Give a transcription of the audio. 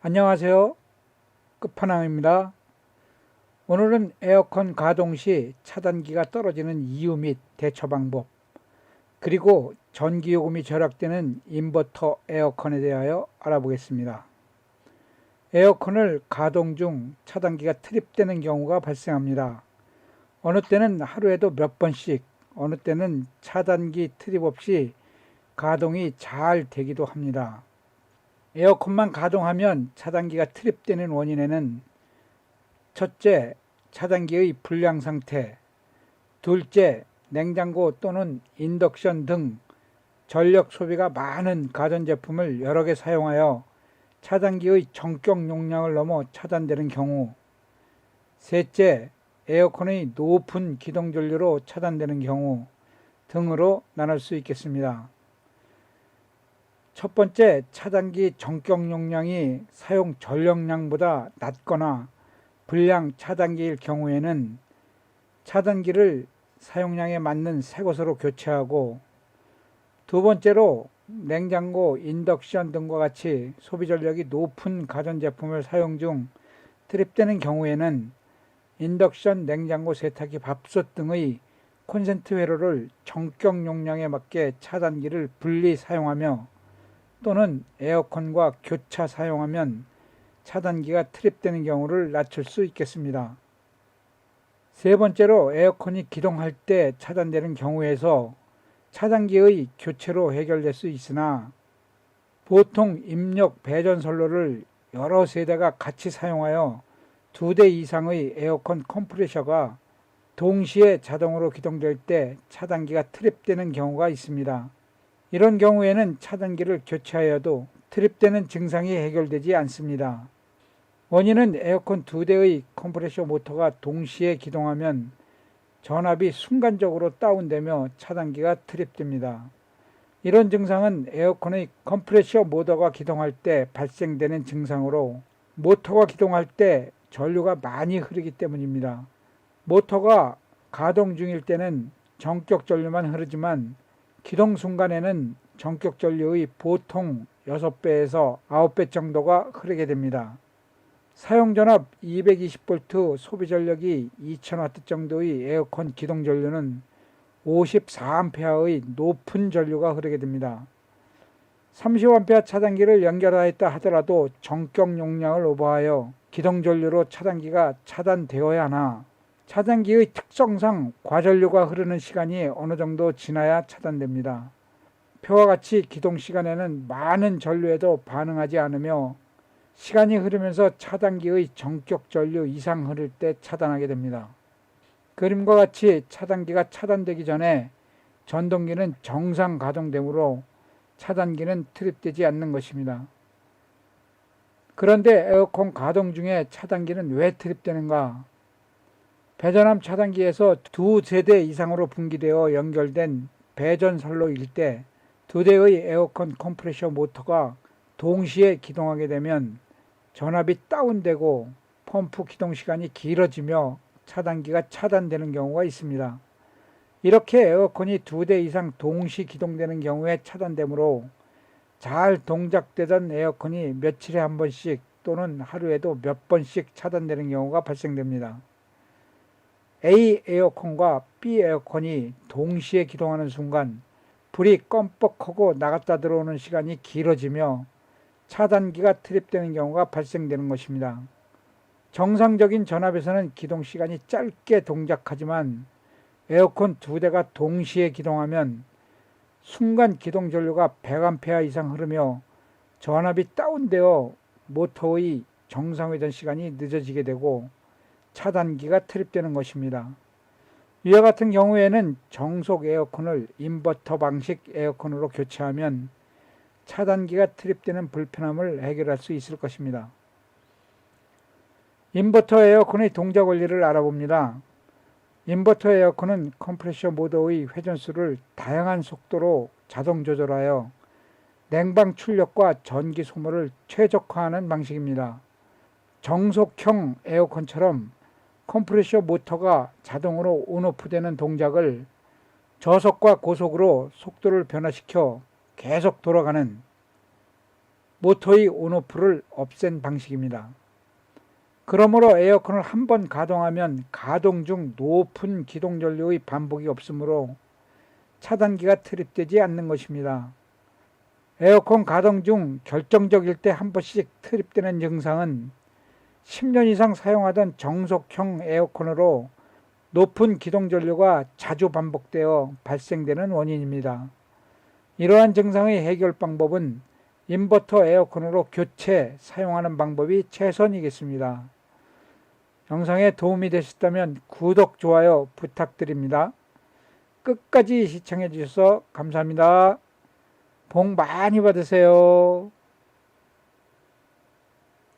안녕하세요. 끝판왕입니다. 오늘은 에어컨 가동 시 차단기가 떨어지는 이유 및 대처 방법, 그리고 전기요금이 절약되는 인버터 에어컨에 대하여 알아보겠습니다. 에어컨을 가동 중 차단기가 트립되는 경우가 발생합니다. 어느 때는 하루에도 몇 번씩, 어느 때는 차단기 트립 없이 가동이 잘 되기도 합니다. 에어컨만 가동하면 차단기가 트립되는 원인에는 첫째, 차단기의 불량 상태, 둘째, 냉장고 또는 인덕션 등 전력 소비가 많은 가전제품을 여러 개 사용하여 차단기의 전격 용량을 넘어 차단되는 경우, 셋째, 에어컨의 높은 기동전류로 차단되는 경우 등으로 나눌 수 있겠습니다. 첫 번째, 차단기 전격 용량이 사용 전력량보다 낮거나 불량 차단기일 경우에는 차단기를 사용량에 맞는 새 것으로 교체하고, 두 번째로 냉장고, 인덕션 등과 같이 소비 전력이 높은 가전제품을 사용 중 트립되는 경우에는 인덕션, 냉장고, 세탁기, 밥솥 등의 콘센트 회로를 전격 용량에 맞게 차단기를 분리 사용하며 또는 에어컨과 교차 사용하면 차단기가 트립되는 경우를 낮출 수 있겠습니다. 세 번째로 에어컨이 기동할 때 차단되는 경우에서 차단기의 교체로 해결될 수 있으나, 보통 입력 배전선로를 여러 세대가 같이 사용하여 2대 이상의 에어컨 컴프레셔가 동시에 자동으로 기동될 때 차단기가 트립되는 경우가 있습니다. 이런 경우에는 차단기를 교체하여도 트립되는 증상이 해결되지 않습니다. 원인은 에어컨 2대의 컴프레셔 모터가 동시에 기동하면 전압이 순간적으로 다운되며 차단기가 트립됩니다. 이런 증상은 에어컨의 컴프레셔 모터가 기동할 때 발생되는 증상으로, 모터가 기동할 때 전류가 많이 흐르기 때문입니다. 모터가 가동 중일 때는 전격 전류만 흐르지만 기동 순간에는 전격 전류의 보통 6배에서 9배 정도가 흐르게 됩니다. 사용전압 220V, 소비전력이 2000W 정도의 에어컨 기동 전류는 54A의 높은 전류가 흐르게 됩니다. 30A 차단기를 연결하였다 하더라도 전격 용량을 오버하여 기동 전류로 차단기가 차단되어야 하나, 차단기의 특성상 과전류가 흐르는 시간이 어느 정도 지나야 차단됩니다. 표와 같이 기동 시간에는 많은 전류에도 반응하지 않으며 시간이 흐르면서 차단기의 전격 전류 이상 흐를 때 차단하게 됩니다. 그림과 같이 차단기가 차단되기 전에 전동기는 정상 가동되므로 차단기는 트립되지 않는 것입니다. 그런데 에어컨 가동 중에 차단기는 왜 트립되는가? 배전함 차단기에서 2세대 이상으로 분기되어 연결된 배전선로일 때 2대의 에어컨 컴프레셔 모터가 동시에 기동하게 되면 전압이 다운되고 펌프 기동 시간이 길어지며 차단기가 차단되는 경우가 있습니다. 이렇게 에어컨이 2대 이상 동시 기동되는 경우에 차단되므로 잘 동작되던 에어컨이 며칠에 한 번씩 또는 하루에도 몇 번씩 차단되는 경우가 발생됩니다. A 에어컨과 B 에어컨이 동시에 기동하는 순간 불이 껌뻑하고 나갔다 들어오는 시간이 길어지며 차단기가 트립되는 경우가 발생되는 것입니다. 정상적인 전압에서는 기동 시간이 짧게 동작하지만 에어컨 2대가 동시에 기동하면 순간 기동 전류가 100A 이상 흐르며 전압이 다운되어 모터의 정상회전 시간이 늦어지게 되고 차단기가 트립되는 것입니다. 이와 같은 경우에는 정속 에어컨을 인버터 방식 에어컨으로 교체하면 차단기가 트립되는 불편함을 해결할 수 있을 것입니다. 인버터 에어컨의 동작 원리를 알아봅니다. 인버터 에어컨은 컴프레셔 모터의 회전수를 다양한 속도로 자동 조절하여 냉방 출력과 전기 소모를 최적화하는 방식입니다. 정속형 에어컨처럼 컴프레셔 모터가 자동으로 온오프 되는 동작을 저속과 고속으로 속도를 변화시켜 계속 돌아가는 모터의 온오프를 없앤 방식입니다. 그러므로 에어컨을 한번 가동하면 가동 중 높은 기동전류의 반복이 없으므로 차단기가 트립되지 않는 것입니다. 에어컨 가동 중 결정적일 때 한 번씩 트립되는 증상은 10년 이상 사용하던 정속형 에어컨으로 높은 기동전류가 자주 반복되어 발생되는 원인입니다. 이러한 증상의 해결 방법은 인버터 에어컨으로 교체 사용하는 방법이 최선이겠습니다. 영상에 도움이 되셨다면 구독, 좋아요 부탁드립니다. 끝까지 시청해 주셔서 감사합니다. 복 많이 받으세요.